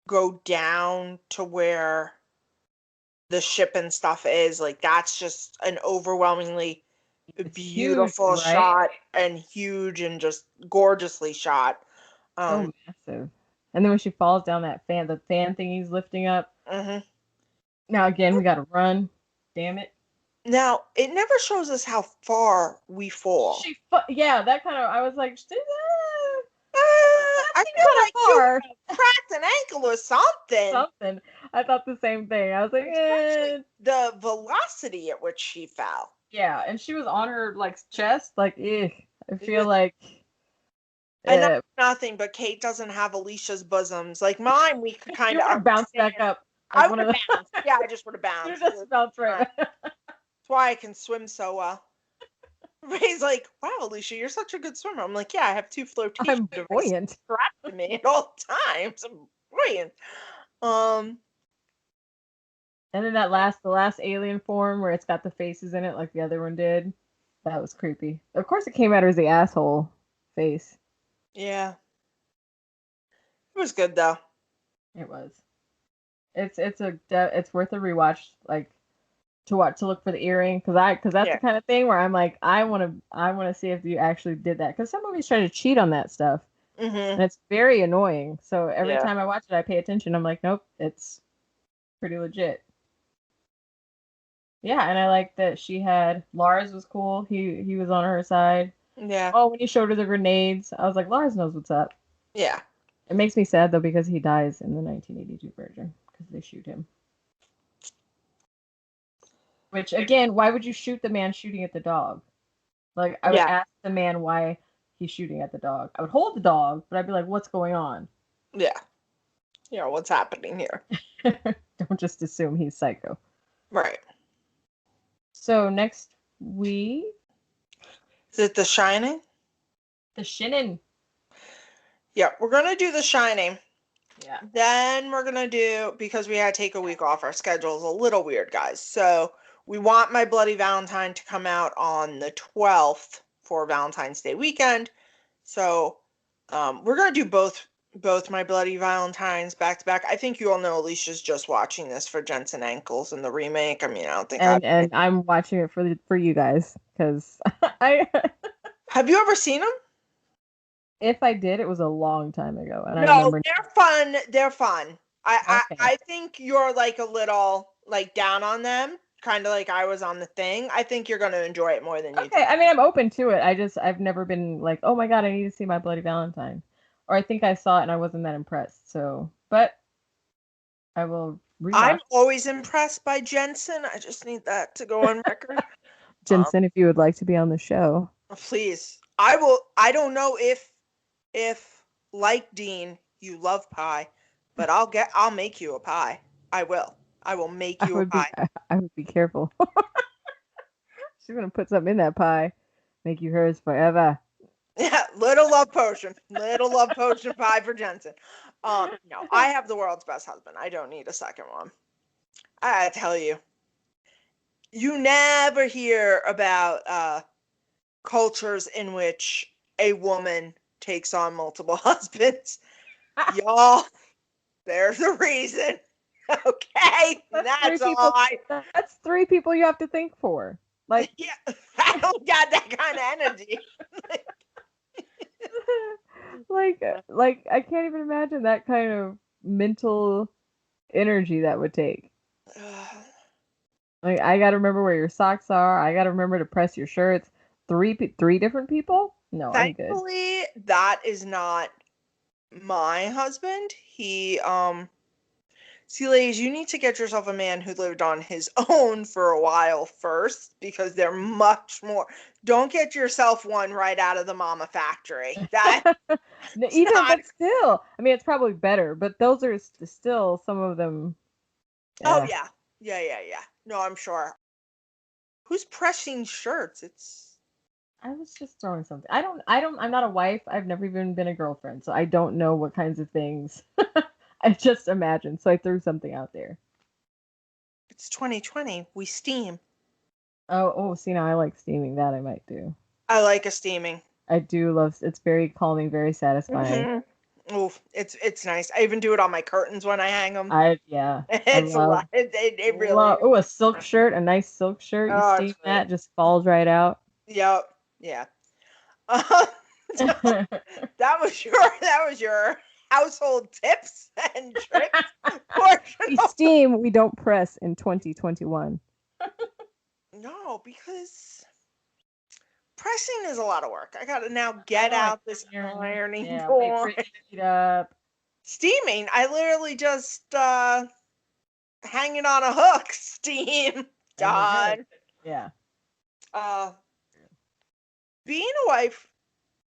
go down to where the ship and stuff is. Like, that's just an overwhelmingly beautiful huge, right? shot, and huge and just gorgeously shot. So massive. And then when she falls down that fan, the fan thing he's lifting up. Mm-hmm. Now again, we gotta run. Damn it. Now, it never shows us how far we fall. Yeah, that kind of, I was like, I feel like far. You cracked an ankle or something. I thought the same thing. I was like, the velocity at which she fell. Yeah, and she was on her like chest, like, I feel like. And nothing, but Kate doesn't have Alicia's bosoms. Like mine, we could kind of bounce back up. Like I would have bounced. Yeah, I just would have bounced. You just bounced right. That's why I can swim so well. Everybody's like, "Wow, Elicia, you're such a good swimmer." I'm like, "Yeah, I have 2 flotation I'm buoyant. strapped to me at all times. I'm buoyant." And then the last alien form where it's got the faces in it like the other one did. That was creepy. Of course, it came out as the asshole face. Yeah. It was good though. It was. It's worth a rewatch, like to look for the earring, because that's the kind of thing where I'm like, I want to see if you actually did that, because some movies try to cheat on that stuff, and it's very annoying. So every time I watch it, I pay attention. I'm like, nope, it's pretty legit. Yeah, and I like that she had Lars was cool. He was on her side. Yeah. Oh, when he showed her the grenades, I was like, Lars knows what's up. Yeah. It makes me sad though, because he dies in the 1982 version because they shoot him. Which again, why would you shoot the man shooting at the dog? Like I would ask the man why he's shooting at the dog. I would hold the dog, but I'd be like, what's going on? Yeah. Yeah, what's happening here? Don't just assume he's psycho. Right. So next week. Is it The Shining? The Shining. Yeah, we're going to do The Shining. Yeah. Then we're going to do, because we had to take a week off, our schedule's a little weird, guys. So we want My Bloody Valentine to come out on the 12th for Valentine's Day weekend. So we're going to do both My Bloody Valentines back to back. I think you all know Alicia's just watching this for Jensen Ankles and the remake. I mean, I don't think and I'm watching it for you guys, because I Have you ever seen them? If I did, it was a long time ago, and no, I remember. They're fun. They're fun. I think you're like a little like down on them, kind of like I was on The Thing. I think you're gonna enjoy it more than you. Okay, I mean, I'm open to it. I've never been like, oh my god, I need to see My Bloody Valentine, or I think I saw it and I wasn't that impressed. So, but I will I'm Rewatch. always impressed by Jensen. I just need that to go on record. Jensen, if you would like to be on the show. Please. I will. I don't know if like Dean, you love pie, but I'll make you a pie. I will. I will make you a pie. I would be careful. She's gonna put something in that pie, make you hers forever. Yeah, little love potion. Little love potion pie for Jensen. No, I have the world's best husband. I don't need a second one. I tell you. You never hear about cultures in which a woman takes on multiple husbands. Y'all, there's a reason. Okay? That's all That's 3 people you have to think for. Like, yeah, I don't got that kind of energy. like I can't even imagine that kind of mental energy that would take. Like, I gotta remember where your socks are. I gotta remember to press your shirts. 3 different people? No, I'm good. Thankfully, that is not my husband. He see, ladies, you need to get yourself a man who lived on his own for a while first, because they're much more. Don't get yourself one right out of the mama factory. That Even but still, I mean, it's probably better, but those are still some of them. Oh yeah. No, I'm sure. Who's pressing shirts? I was just throwing something. I'm not a wife. I've never even been a girlfriend, so I don't know what kinds of things. I just imagined, so I threw something out there. It's 2020. We steam. Oh, see, now I like steaming. That I might do. I like a steaming. I do love. It's very calming, very satisfying. Mm-hmm. Oh, it's nice. I even do it on my curtains when I hang them. It's a lot. It really. Oh, a silk shirt, a nice silk shirt. You steam that, just falls right out. Yep. Yeah. So that was your household tips and tricks portion. We steam, we don't press in 2021. No, because pressing is a lot of work. I gotta now get out this ironing board. It up. Steaming, I literally just hang it on a hook. Steam. Done. Yeah. Being a wife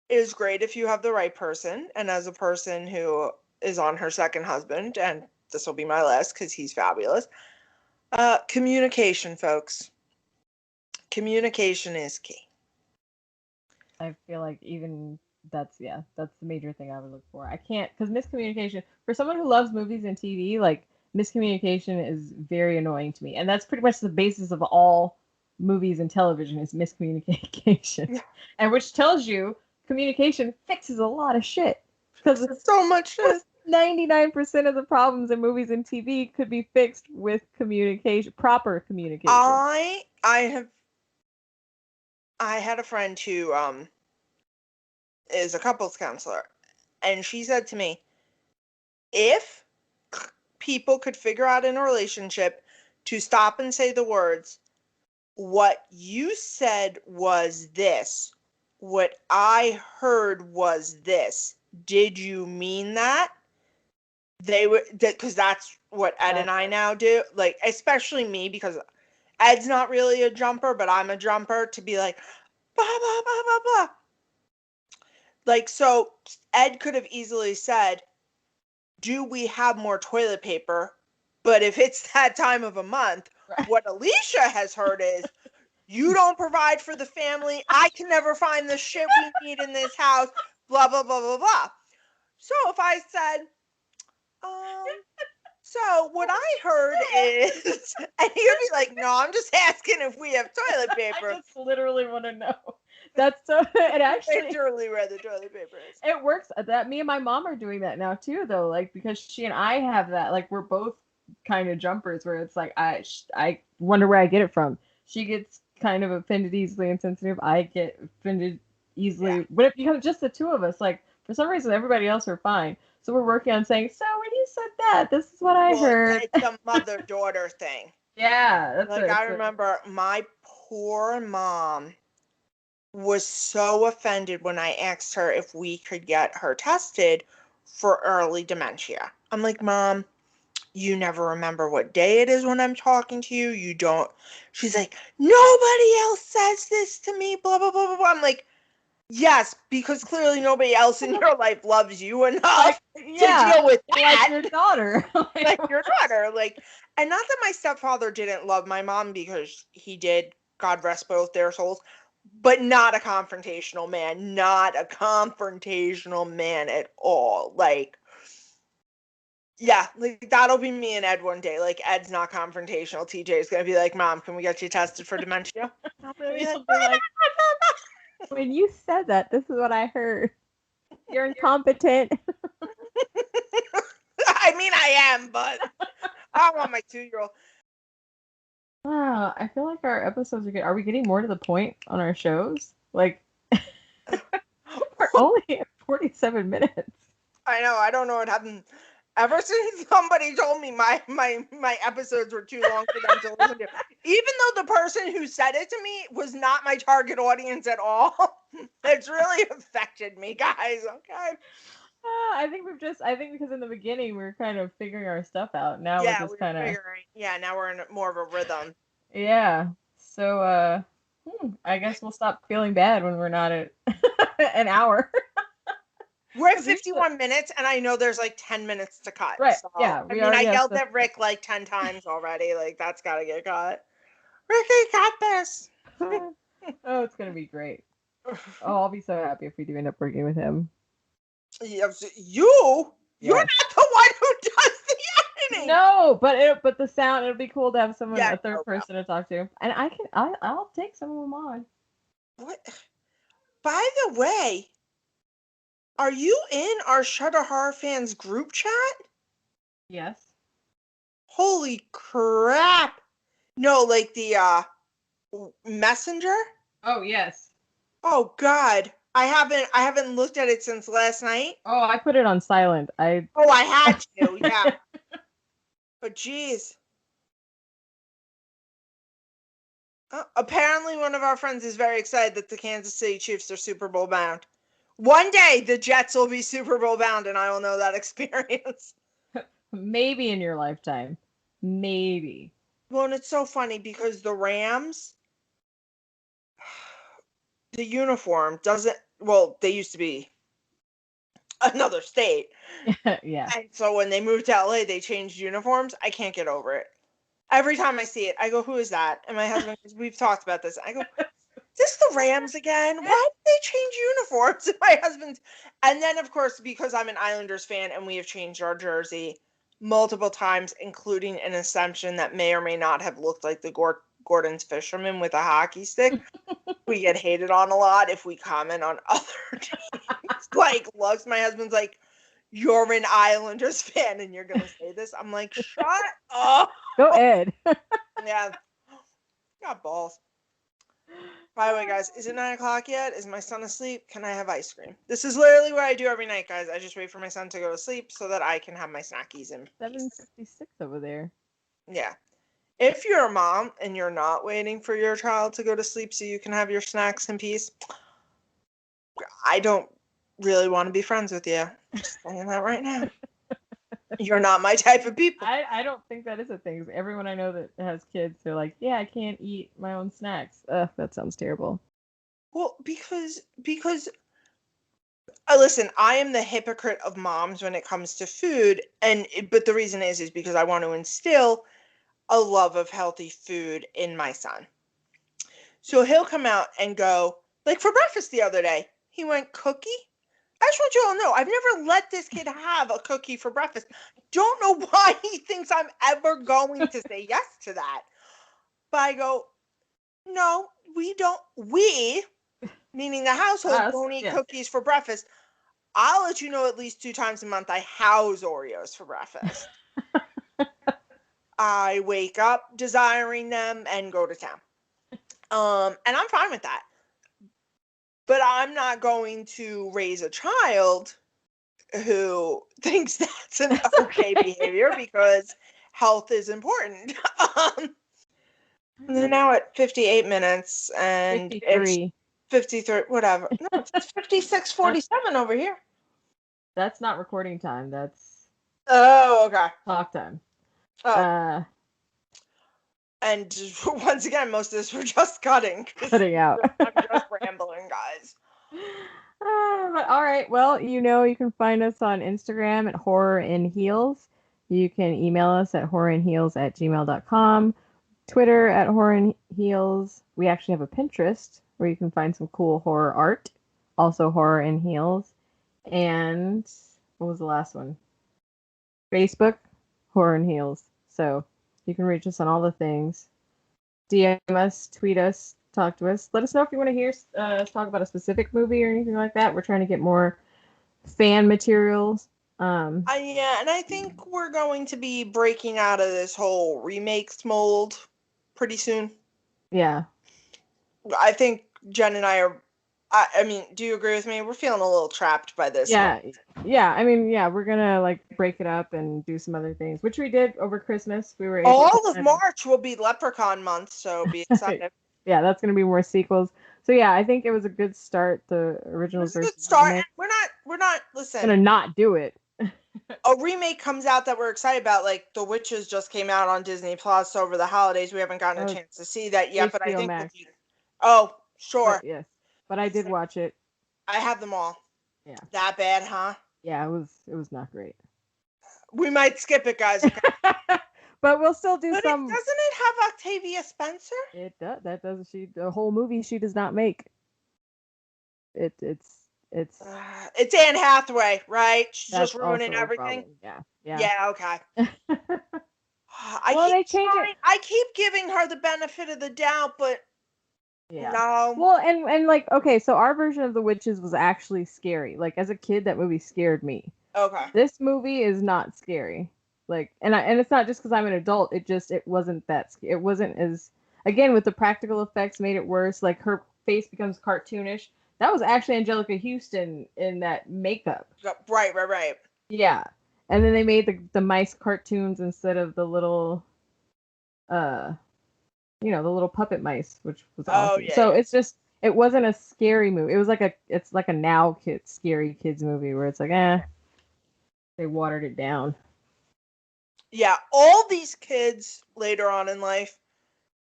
is great if you have the right person, and as a person who is on her second husband, and this will be my last because he's fabulous. Communication, folks. Communication is key. I feel like even that's the major thing I would look for. I can't, because miscommunication, for someone who loves movies and TV, like, miscommunication is very annoying to me, and that's pretty much the basis of all movies and television is miscommunication. Yeah. And which tells you communication fixes a lot of shit, because so much shit. 99% of the problems in movies and TV could be fixed with communication, proper communication. I had a friend who is a couples counselor, and she said to me, if people could figure out in a relationship to stop and say the words, what you said was this, what I heard was this, did you mean that? They would, because that's what Ed and I now do, like, especially me, because Ed's not really a jumper, but I'm a jumper, to be like, blah, blah, blah, blah, blah. Like, so Ed could have easily said, do we have more toilet paper? But if it's that time of a month, what Elicia has heard is, you don't provide for the family. I can never find the shit we need in this house, blah, blah, blah, blah, blah. So if I said, so what I heard is, and you'd be like, no, I'm just asking if we have toilet paper. I just literally want to know. That's so, it actually. Literally where the toilet paper is. It works. That me and my mom are doing that now too, though. Like, because she and I have that. Like, we're both kind of jumpers, where it's like I wonder where I get it from. She gets kind of offended easily and sensitive. I get offended easily. Yeah. But it becomes just the two of us. Like, for some reason, everybody else are fine. So we're working on saying, so when you said that, this is what I heard. It's a mother-daughter thing. Yeah. That's like, I remember my poor mom was so offended when I asked her if we could get her tested for early dementia. I'm like, Mom, You never remember what day it is when I'm talking to you. You don't. She's like, nobody else says this to me, blah, blah, blah, blah, blah. I'm like, yes, because clearly nobody else in your life loves you enough to deal with that. Like your daughter. Like your daughter. Like, and not that my stepfather didn't love my mom, because he did, God rest both their souls, but not a confrontational man. Not a confrontational man at all. Like, yeah, like that'll be me and Ed one day. Like, Ed's not confrontational. TJ is gonna be like, Mom, can we get you tested for dementia? I'll be like, when you said that, this is what I heard. You're incompetent. I mean, I am, but I don't want my 2-year-old. Wow, I feel like our episodes are good. Are we getting more to the point on our shows? Like, we're only at 47 minutes. I know. I don't know what happened. Ever since somebody told me my episodes were too long for them to listen to, even though the person who said it to me was not my target audience at all, it's really affected me, guys. Okay. I think because in the beginning we were kind of figuring our stuff out. Now Yeah, we're just kind of figuring. Yeah, now we're in more of a rhythm. Yeah. So I guess we'll stop feeling bad when we're not at an hour. We're at 51 minutes, and I know there's like 10 minutes to cut. Right. So, Yeah. I mean, I yelled at Rick like 10 times already. Like, that's got to get cut. Ricky, got this. Oh, it's going to be great. Oh, I'll be so happy if we do end up working with him. Yes. You're not the one who does the editing. No, but the sound, it'll be cool to have someone, Yeah, a third person to talk to. And I'll take some of them on. What? By the way, are you in our Shudder Horror Fans group chat? Yes. Holy crap. No, like the messenger? Oh, yes. Oh God. I haven't looked at it since last night. Oh, I put it on silent. I had to, yeah. But geez. Apparently one of our friends is very excited that the Kansas City Chiefs are Super Bowl bound. One day the Jets will be Super Bowl bound, and I will know that experience. Maybe in your lifetime. Maybe. Well, and it's so funny because the Rams, the uniform doesn't, well, they used to be another state. Yeah. And so when they moved to LA, they changed uniforms. I can't get over it. Every time I see it, I go, who is that? And my husband, we've talked about this. I go, is this the Rams again? Why did they change uniforms? And my husband's, and then of course, because I'm an Islanders fan and we have changed our jersey multiple times, including an Assumption that may or may not have looked like the Gordon's fisherman with a hockey stick. We get hated on a lot if we comment on other teams. Like, looks, my husband's like, you're an Islanders fan and you're going to say this? I'm like, shut up. Go Ed. Yeah. Got balls. By the way, guys, is it 9 o'clock yet? Is my son asleep? Can I have ice cream? This is literally what I do every night, guys. I just wait for my son to go to sleep so that I can have my snackies in peace. 7:56 over there. Yeah. If you're a mom and you're not waiting for your child to go to sleep so you can have your snacks in peace, I don't really want to be friends with you. I'm just saying that right now. You're not my type of people. I don't think that is a thing. Everyone I know that has kids, they're like, yeah, I can't eat my own snacks. Ugh, that sounds terrible. Well, because listen, I am the hypocrite of moms when it comes to food, but the reason is because I want to instill a love of healthy food in my son. So he'll come out and go, like for breakfast the other day, he went, cookie? I just want you all to know, I've never let this kid have a cookie for breakfast. Don't know why he thinks I'm ever going to say yes to that. But I go, no, we don't. We, meaning the household, don't eat cookies for breakfast. I'll let you know at least 2 times a month I house Oreos for breakfast. I wake up desiring them and go to town. And I'm fine with that. But I'm not going to raise a child who thinks that's an okay behavior because health is important. They're now at 58 minutes and 53. 53, whatever. No, it's 56:47 over here. That's not recording time. That's okay. Talk time. Oh, and once again, most of this we're just cutting. Cutting out. I'm just rambling, guys. But all right. Well, you can find us on Instagram at Horror in Heels. You can email us at horrorinheels@gmail.com. Twitter at Horror in Heels. We actually have a Pinterest where you can find some cool horror art. Also Horror in Heels. And what was the last one? Facebook, Horror in Heels. So you can reach us on all the things. DM us, tweet us, talk to us. Let us know if you want to hear us talk about a specific movie or anything like that. We're trying to get more fan materials. Yeah, and I think we're going to be breaking out of this whole remakes mold pretty soon. Yeah. I think Jen and I are. I mean, do you agree with me? We're feeling a little trapped by this. Yeah. Yeah. I mean, yeah, we're gonna like break it up and do some other things, which we did over Christmas. We were able all to of March will be Leprechaun month, so be excited. Yeah, that's gonna be more sequels. So yeah, I think it was a good start. The originals versus good start. remake. We're not. Listen, Gonna not do it. a remake comes out that we're excited about. Like The Witches just came out on Disney Plus over the holidays. We haven't gotten a chance to see that yet, but I think. Oh, sure. But, yes, but I did watch it. I have them all. Yeah. That bad, huh? Yeah, it was not great. We might skip it, guys. Okay? But we'll still do some. Doesn't it have Octavia Spencer? It does. That does. The whole movie she does not make. It's Anne Hathaway, right? She's just ruining everything. Yeah. Okay. I keep giving her the benefit of the doubt, but no. Well, and like, okay, so our version of The Witches was actually scary. Like as a kid, that movie scared me. Okay. This movie is not scary. Like, and it's not just because I'm an adult. It wasn't that. It wasn't as, again, with the practical effects made it worse. Like her face becomes cartoonish. That was actually Angelica Houston in that makeup. Right. Yeah, and then they made the mice cartoons instead of the little, the little puppet mice, which was awesome. Yeah. So it's just, it wasn't a scary movie. It was it's like a now scary kids movie where it's like, they watered it down. Yeah, all these kids later on in life,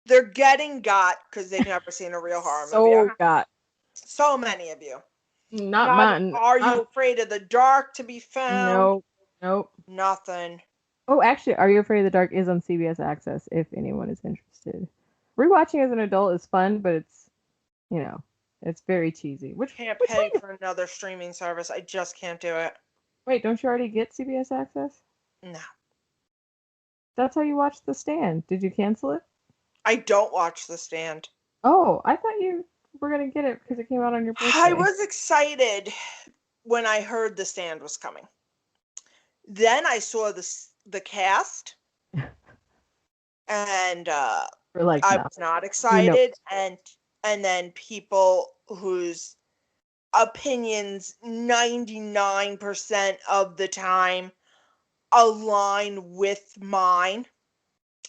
they're getting got because they've never seen a real horror movie. So many of you. Not mine. Are you afraid of the dark to be found? Nope. Nothing. Oh, actually, Are You Afraid of the Dark is on CBS Access if anyone is interested. Rewatching as an adult is fun, but it's, it's very cheesy. Can't pay for another streaming service. I just can't do it. Wait, don't you already get CBS Access? No. That's how you watch The Stand. Did you cancel it? I don't watch The Stand. Oh, I thought you were going to get it because it came out on your birthday. I was excited when I heard The Stand was coming. Then I saw the cast. And I was not excited. And then people whose opinions 99% of the time align with mine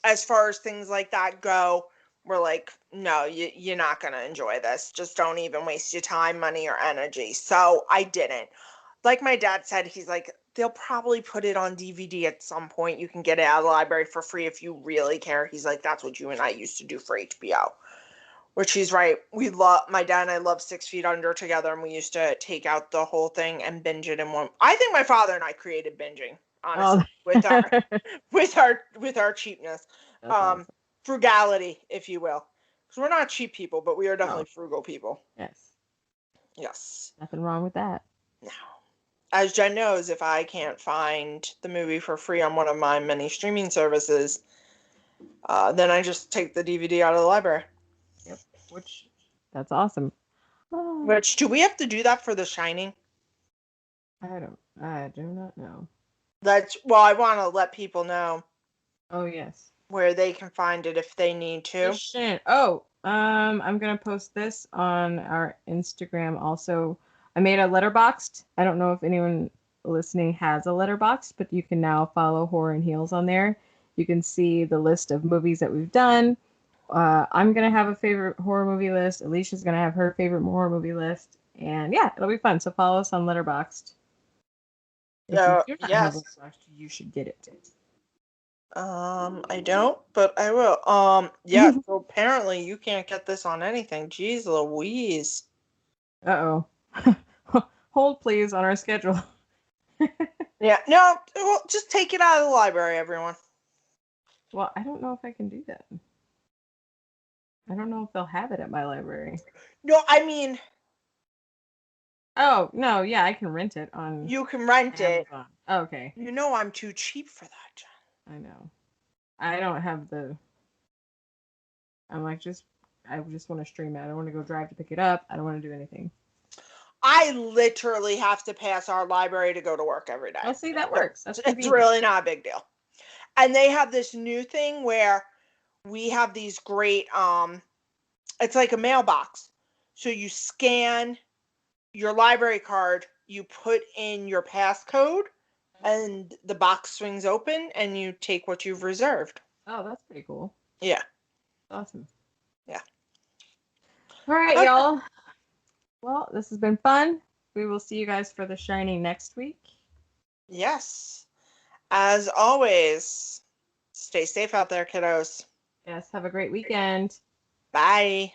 as far as things like that go, we're like, no, you're not going to enjoy this. Just don't even waste your time, money, or energy. So I didn't. Like my dad said, he's like, they'll probably put it on DVD at some point. You can get it out of the library for free if you really care. He's like, that's what you and I used to do for HBO. Which he's right. My dad and I love 6 Feet Under together, and we used to take out the whole thing and binge it in one. I think my father and I created binging, honestly, with our cheapness, awesome. Frugality, if you will, because we're not cheap people, but we are definitely frugal people. Yes. Nothing wrong with that. No. As Jen knows, if I can't find the movie for free on one of my many streaming services, then I just take the DVD out of the library. Yep. That's awesome. Which, do we have to do that for The Shining? I do not know. I want to let people know. Oh, yes. Where they can find it if they need to. I'm going to post this on our Instagram also. I made a Letterboxd. I don't know if anyone listening has a Letterboxd, but you can now follow Horror in Heels on there. You can see the list of movies that we've done. I'm going to have a favorite horror movie list. Alicia's going to have her favorite horror movie list. And yeah, it'll be fun. So follow us on Letterboxd. If you do not have Letterboxd, you should get it. I don't, but I will. Yeah, so apparently you can't get this on anything. Jeez Louise. Uh-oh. Hold, please, on our schedule. Yeah, no, well, just take it out of the library, everyone. Well, I don't know if I can do that. I don't know if they'll have it at my library. No, I mean, Oh, no, yeah, I can rent it on you can rent it. Amazon. Oh, okay, You know I'm too cheap for that, Jen. I know. I don't have the. I'm like, I just want to stream it. I don't want to go drive to pick it up. I don't want to do anything. I literally have to pass our library to go to work every day. Oh, see, that works. That's It's convenient. really not a big deal. And they have this new thing where we have these great, it's like a mailbox. So you scan your library card, you put in your passcode, and the box swings open and you take what you've reserved. Oh, that's pretty cool. Yeah. Awesome. Yeah. All right, Okay. y'all. Well, this has been fun. We will see you guys for The Shining next week. Yes. As always, stay safe out there, kiddos. Yes, have a great weekend. Bye.